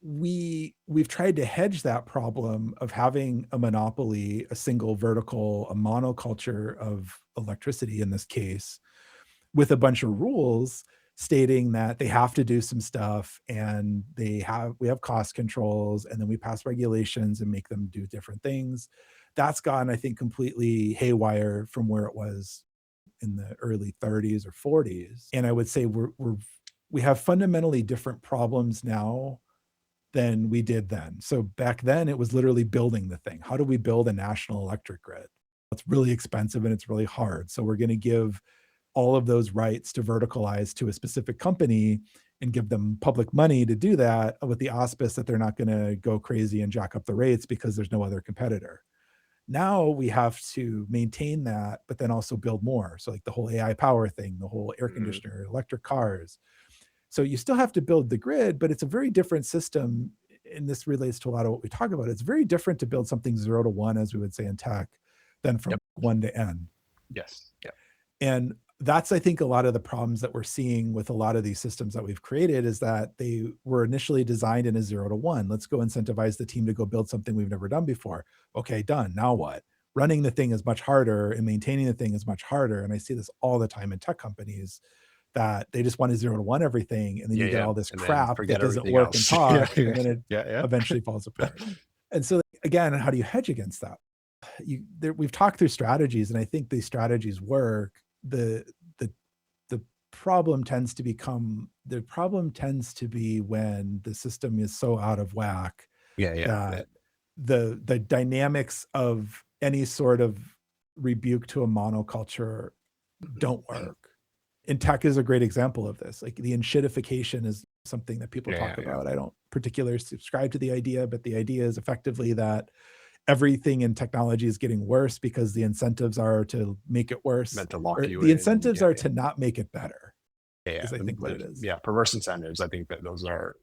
Speaker 2: we've tried to hedge that problem of having a monopoly, a single vertical, a monoculture of electricity in this case, with a bunch of rules stating that they have to do some stuff, and we have cost controls, and then we pass regulations and make them do different things. That's gone, I think, completely haywire from where it was in the early 30s or 40s. And I would say we have fundamentally different problems now than we did then. So back then it was literally building the thing. How do we build a national electric grid? It's really expensive and it's really hard. So we're going to give all of those rights to verticalize to a specific company and give them public money to do that, with the auspice that they're not going to go crazy and jack up the rates because there's no other competitor. Now we have to maintain that, but then also build more. So like the whole AI power thing, the whole air conditioner, electric cars. So you still have to build the grid, but it's a very different system. And this relates to a lot of what we talk about. It's very different to build something 0 to 1, as we would say in tech, than from
Speaker 1: Yep.
Speaker 2: 1 to n.
Speaker 1: Yes. Yeah.
Speaker 2: And that's, I think, a lot of the problems that we're seeing with a lot of these systems that we've created, is that they were initially designed in a 0 to 1. Let's go incentivize the team to go build something we've never done before. Okay, done. Now what? Running the thing is much harder, and maintaining the thing is much harder. And I see this all the time in tech companies, that they just want to 0 to 1 everything, and then you get all this
Speaker 1: And then
Speaker 2: crap
Speaker 1: forget
Speaker 2: that doesn't
Speaker 1: everything
Speaker 2: work and
Speaker 1: else. Yeah.
Speaker 2: talk, and then it
Speaker 1: Yeah.
Speaker 2: eventually falls apart. And so again, how do you hedge against that? We've talked through strategies, and I think these strategies work. The problem tends to be when the system is so out of whack that the dynamics of any sort of rebuke to a monoculture don't work. And tech is a great example of this. Like, the enshittification is something that people talk about. I don't particularly subscribe to the idea, but the idea is effectively that everything in technology is getting worse because the incentives are to make it worse.
Speaker 1: Meant to lock
Speaker 2: Or
Speaker 1: you
Speaker 2: the
Speaker 1: in.
Speaker 2: incentives are to not make it better.
Speaker 1: Yeah,
Speaker 2: is I think what it is.
Speaker 1: yeah, perverse incentives. I think that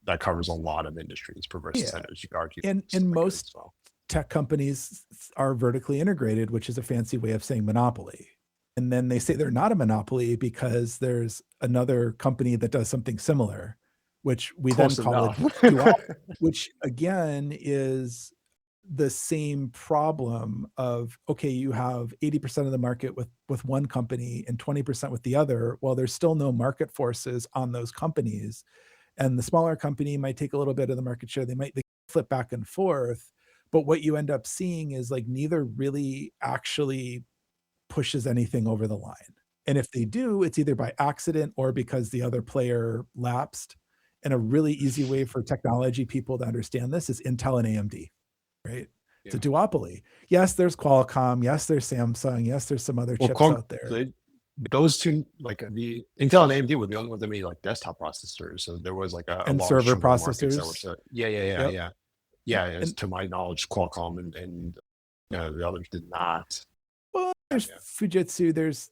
Speaker 1: that covers a lot of industries. Perverse
Speaker 2: Yeah.
Speaker 1: incentives, you could argue,
Speaker 2: And
Speaker 1: like it
Speaker 2: most
Speaker 1: as well.
Speaker 2: tech companies are vertically integrated, which is a fancy way of saying monopoly. And then they say they're not a monopoly because there's another company that does something similar, which we then
Speaker 1: Close
Speaker 2: call a
Speaker 1: enough.
Speaker 2: duopoly, which again is the same problem of, okay, you have 80% of the market with one company and 20% with the other. Well, there's still no market forces on those companies. And the smaller company might take a little bit of the market share. They flip back and forth. But what you end up seeing is like neither really actually pushes anything over the line. And if they do, it's either by accident or because the other player lapsed. And a really easy way for technology people to understand this is Intel and AMD, right? It's a
Speaker 1: Yeah.
Speaker 2: duopoly. Yes, there's Qualcomm. Yes, there's Samsung. Yes, there's some other
Speaker 1: Well,
Speaker 2: chips out there.
Speaker 1: those two, like the Intel and AMD were the only ones that made like desktop processors. So there was like a
Speaker 2: And
Speaker 1: large
Speaker 2: server
Speaker 1: chunk of the markets that were
Speaker 2: processors.
Speaker 1: so yeah, yeah, yeah,
Speaker 2: Yep.
Speaker 1: yeah. Yeah, as
Speaker 2: And
Speaker 1: to my knowledge, Qualcomm and the others did not.
Speaker 2: well, there's
Speaker 1: Yeah.
Speaker 2: Fujitsu, there's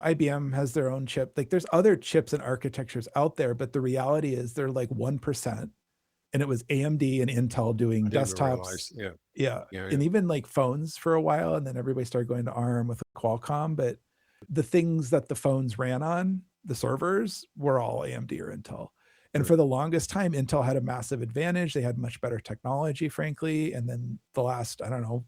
Speaker 2: IBM has their own chip. Like there's other chips and architectures out there, but the reality is they're like 1%. And it was AMD and Intel
Speaker 1: I
Speaker 2: doing
Speaker 1: didn't even
Speaker 2: desktops.
Speaker 1: realize. Yeah,
Speaker 2: Yeah.
Speaker 1: yeah, yeah.
Speaker 2: And even like phones for a while. And then everybody started going to ARM with Qualcomm. But the things that the phones ran on, the servers, were all AMD or Intel. And
Speaker 1: Hmm.
Speaker 2: for the longest time, Intel had a massive advantage. They had much better technology, frankly. And then the last, I don't know,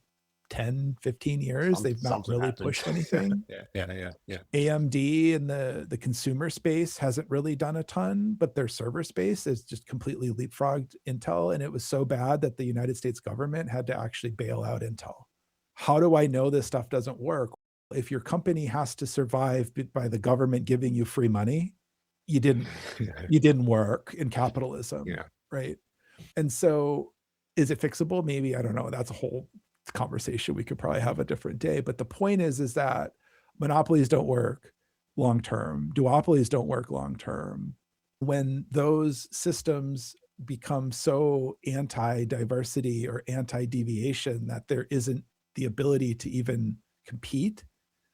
Speaker 2: 10, 15 years, they've not
Speaker 1: Something
Speaker 2: really
Speaker 1: happened.
Speaker 2: pushed anything.
Speaker 1: Yeah, yeah, yeah, yeah.
Speaker 2: AMD in the consumer space hasn't really done a ton, but their server space is just completely leapfrogged Intel. And it was so bad that the United States government had to actually bail out Intel. How do I know this stuff doesn't work? If your company has to survive by the government giving you free money, you didn't you didn't work in capitalism,
Speaker 1: Yeah.
Speaker 2: right? And so is it fixable? Maybe, I don't know. That's a whole conversation we could probably have a different day. But the point is that monopolies don't work long term. Duopolies don't work long term. When those systems become so anti-diversity or anti-deviation that there isn't the ability to even compete,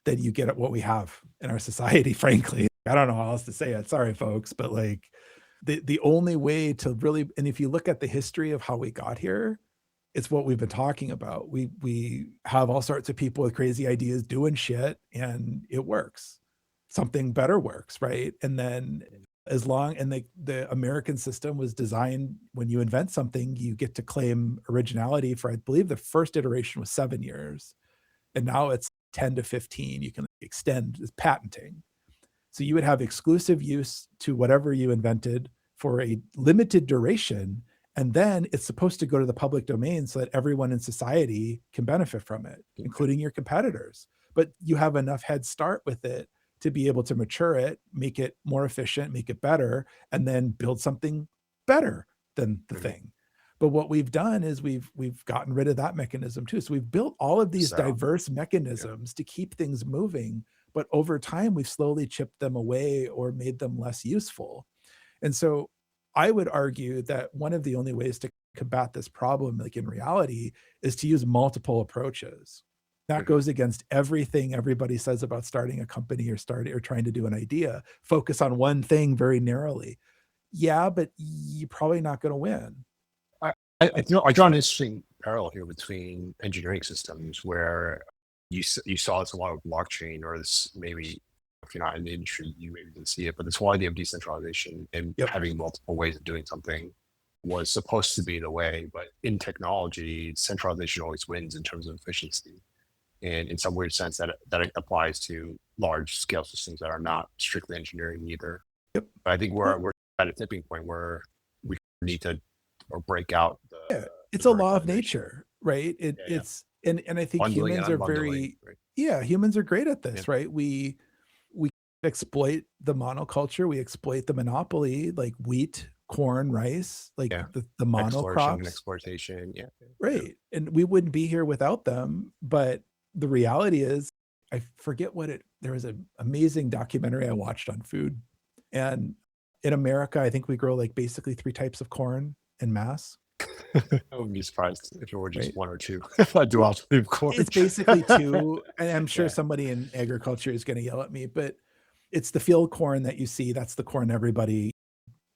Speaker 2: then you get at what we have in our society, frankly. I don't know how else to say it. Sorry, folks, but like the only way to really, and if you look at the history of how we got here, it's what we've been talking about. We have all sorts of people with crazy ideas doing shit and it works. Something better works, right? And then as long, and the American system was designed, when you invent something, you get to claim originality for, I believe the first iteration was 7 years. And now it's 10 to 15. You can extend this patenting. So you would have exclusive use to whatever you invented for a limited duration. And then it's supposed to go to the public domain so that everyone in society can benefit from it, including your competitors. But you have enough head start with it to be able to mature it, make it more efficient, make it better, and then build something better than the thing. But what we've done is we've gotten rid of that mechanism too. So we've built all of these
Speaker 1: So
Speaker 2: diverse
Speaker 1: yeah.
Speaker 2: mechanisms to keep things moving, but over time we've slowly chipped them away or made them less useful. And so I would argue that one of the only ways to combat this problem, like in reality, is to use multiple approaches. That
Speaker 1: Mhm.
Speaker 2: goes against everything everybody says about starting a company or trying to do an idea. Focus on one thing very narrowly. Yeah, but you're probably not going to win.
Speaker 1: I, I draw an interesting parallel here between engineering systems where you saw this a lot of blockchain, or this maybe if you're not in the industry, you maybe didn't see it, but this whole idea of decentralization and
Speaker 2: Yep.
Speaker 1: having multiple ways of doing something was supposed to be the way. But in technology, centralization always wins in terms of efficiency. And in some weird sense, that applies to large scale systems that are not strictly engineering either.
Speaker 2: Yep.
Speaker 1: But I think
Speaker 2: Well,
Speaker 1: we're at a tipping point where we need to or break out
Speaker 2: yeah,
Speaker 1: the
Speaker 2: it's a law of
Speaker 1: verticalization.
Speaker 2: nature, right?
Speaker 1: Yeah, yeah.
Speaker 2: It's and I think
Speaker 1: Bundling and
Speaker 2: humans are
Speaker 1: unbundling.
Speaker 2: very,
Speaker 1: Right.
Speaker 2: yeah, humans are great at
Speaker 1: Yeah.
Speaker 2: this, right? We exploit the monoculture, we exploit the monopoly, like wheat, corn, rice, like
Speaker 1: Yeah.
Speaker 2: the
Speaker 1: Exploration and
Speaker 2: monocrops,
Speaker 1: exploitation. Yeah. Yeah.
Speaker 2: right? And we wouldn't be here without them. But the reality is, I forget what it. There was an amazing documentary I watched on food, and in America, I think we grow like basically 3 types of corn en masse,
Speaker 1: I wouldn't be surprised if it were just
Speaker 2: right?
Speaker 1: one or two. If I do alternative corn.
Speaker 2: It's basically two, and I'm sure
Speaker 1: Yeah.
Speaker 2: somebody in agriculture is going to yell at me, but it's the field corn that you see. That's the corn everybody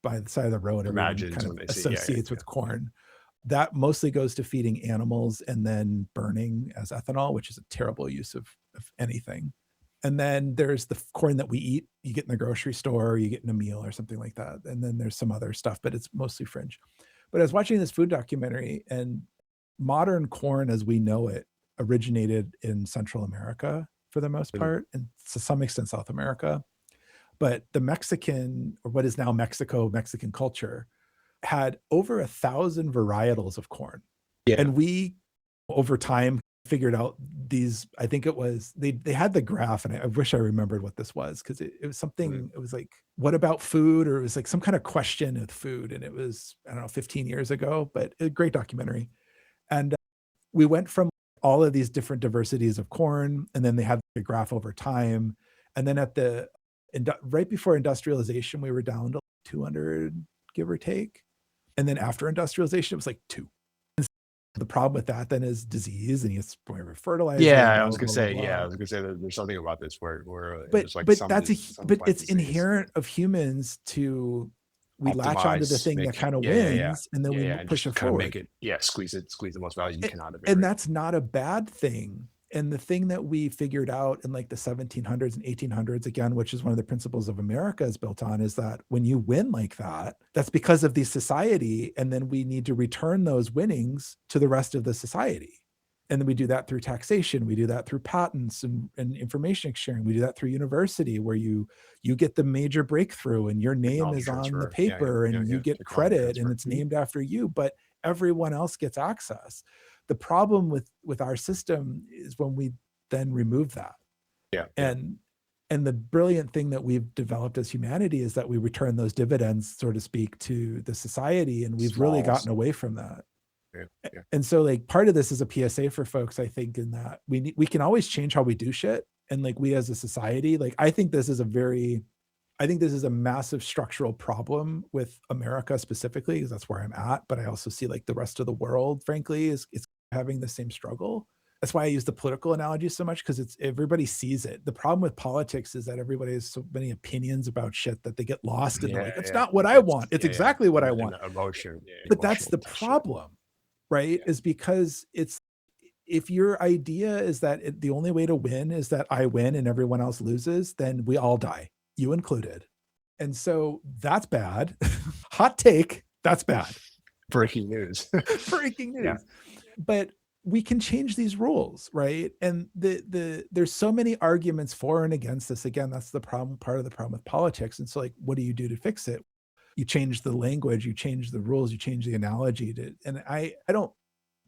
Speaker 2: by the side of the road, everyone
Speaker 1: Imagines
Speaker 2: kind of
Speaker 1: when they see,
Speaker 2: associates with corn. That mostly goes to feeding animals and then burning as ethanol, which is a terrible use of anything. And then there's the corn that we eat, you get in the grocery store, or you get in a meal or something like that. And then there's some other stuff, but it's mostly fringe. But I was watching this food documentary, and modern corn as we know it originated in Central America for the most part, and to some extent South America. But the Mexican, or what is now Mexico, Mexican culture, had over 1,000 varietals of corn.
Speaker 1: Yeah.
Speaker 2: And we, over time, figured out these, I think it was, they had the graph, and I wish I remembered what this was, because it was something, it was like, what about food? Or it was like some kind of question with food. And it was, I don't know, 15 years ago, but a great documentary. And we went from all of these different diversities of corn, and then they had the graph over time. And then at the, right before industrialization, we were down to 200, give or take. And then after industrialization, it was like 2. And so the problem with that then is disease, and it's fertilizer.
Speaker 1: Yeah, I was gonna say that there's something about this where
Speaker 2: but
Speaker 1: like
Speaker 2: it's inherent of humans to, we latch onto the thing that kind of wins, and then we push it forward.
Speaker 1: Make it, squeeze the most value you can out of it.
Speaker 2: And that's not a bad thing. And the thing that we figured out in like the 1700s and 1800s, again, which is one of the principles of America is built on, is that when you win like that, that's because of the society. And then we need to return those winnings to the rest of the society. And then we do that through taxation. We do that through patents and information sharing. We do that through university, where you get the major breakthrough and your name is on the paper, and you get credit, and it's named after you, but everyone else gets access. The problem with our system is when we then remove that. And the brilliant thing that we've developed as humanity is that we return those dividends, so to speak, to the society, and we've really gotten away from that. And so like part of this is a PSA for folks, I think, in that we can always change how we do shit. And like we as a society, like I think this is a massive structural problem with America specifically, because that's where I'm at. But I also see like the rest of the world, frankly, is having the same struggle. That's why I use the political analogy so much, because it's everybody sees it. The problem with politics is that everybody has so many opinions about shit that they get lost in like, it's not what I want. It's exactly what I want.
Speaker 1: Emotion.
Speaker 2: But that's the problem, right? Is because it's, if your idea is that the only way to win is that I win and everyone else loses, then we all die, you included. And so that's bad. Hot take, that's bad.
Speaker 1: Breaking news.
Speaker 2: Breaking news. But we can change these rules, right? And there's so many arguments for and against this. Again, that's the problem, part of the problem with politics. And so like, what do you do to fix it? You change the language, you change the rules, you change the analogy and I don't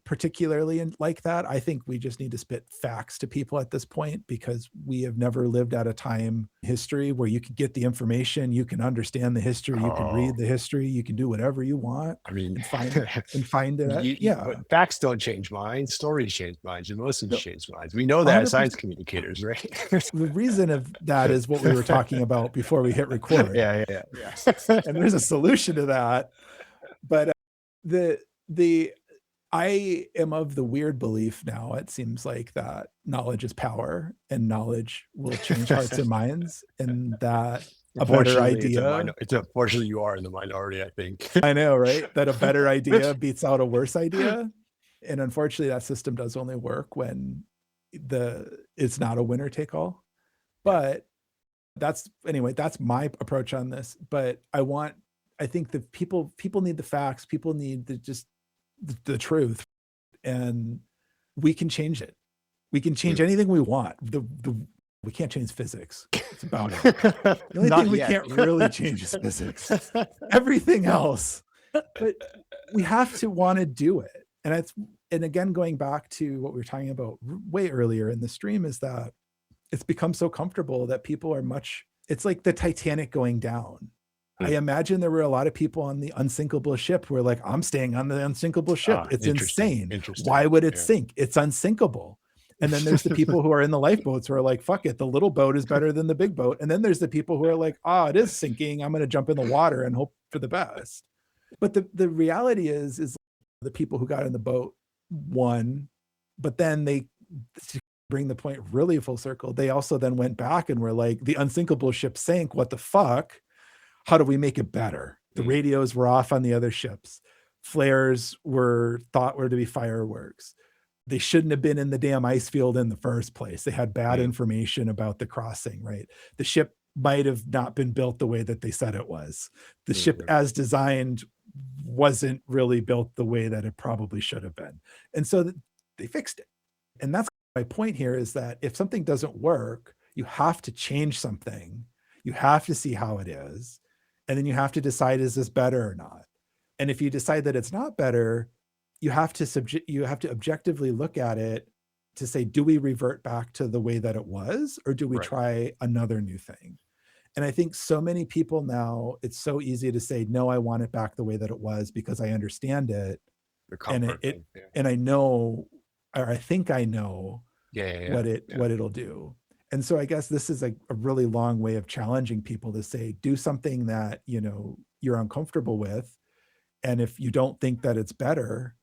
Speaker 2: particularly like that. I think we just need to spit facts to people at this point, because we have never lived at a time history where you can get the information, you can understand the history, you can read the history, you can do whatever you want.
Speaker 1: I mean,
Speaker 2: and find it.
Speaker 1: But facts don't change minds, stories change minds, emotions change minds. We know that as science communicators, right?
Speaker 2: The reason of that is what we were talking about before we hit record.
Speaker 1: Yeah.
Speaker 2: And there's a solution to that. But I am of the weird belief now, it seems like, that knowledge is power and knowledge will change hearts and minds, and that a better idea.
Speaker 1: Unfortunately, you are in the minority, I think.
Speaker 2: I know, right? That a better idea beats out a worse idea. And unfortunately, that system does only work when it's not a winner take all. But that's my approach on this. But I think that people need the facts, people need the truth, and we can change it. We can change anything we want. We can't change physics. It's about it. The only thing we can't really change is physics. Everything else, but we have to want to do it. And again, going back to what we were talking about way earlier in the stream, is that it's become so comfortable that people are it's like the Titanic going down. I imagine there were a lot of people on the unsinkable ship who were like, I'm staying on the unsinkable ship. It's insane. Why would it sink? It's unsinkable. And then there's the people who are in the lifeboats who are like, fuck it, the little boat is better than the big boat. And then there's the people who are like, it is sinking, I'm going to jump in the water and hope for the best. But the reality is the people who got in the boat won, but then bring the point really full circle, they also then went back and were like, the unsinkable ship sank. What the fuck? How do we make it better? The radios were off on the other ships. Flares were thought were to be fireworks. They shouldn't have been in the damn ice field in the first place. They had bad information about the crossing, right? The ship might have not been built the way that they said it was. The ship as designed wasn't really built the way that it probably should have been. And so they fixed it. And that's my point here, is that if something doesn't work, you have to change something. You have to see how it is. And then you have to decide, is this better or not? And if you decide that it's not better, you have to objectively look at it to say, do we revert back to the way that it was, or do we try another new thing? And I think so many people now, it's so easy to say, no, I want it back the way that it was because I understand it. And and I know, or I think I know what it'll do. And so I guess this is a really long way of challenging people to say, do something that, you know, you're uncomfortable with. And if you don't think that it's better,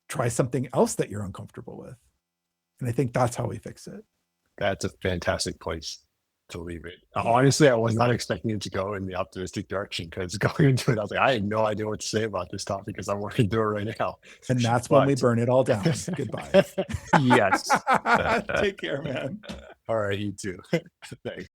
Speaker 2: try something else that you're uncomfortable with. And I think that's how we fix it.
Speaker 1: That's a fantastic place to leave it. Honestly, I was not expecting it to go in the optimistic direction, because going into it, I was like, I have no idea what to say about this topic because I'm working through it right now.
Speaker 2: And that's when we burn it all down. Goodbye.
Speaker 1: Yes.
Speaker 2: Take care, man.
Speaker 1: All right, you too. Thanks.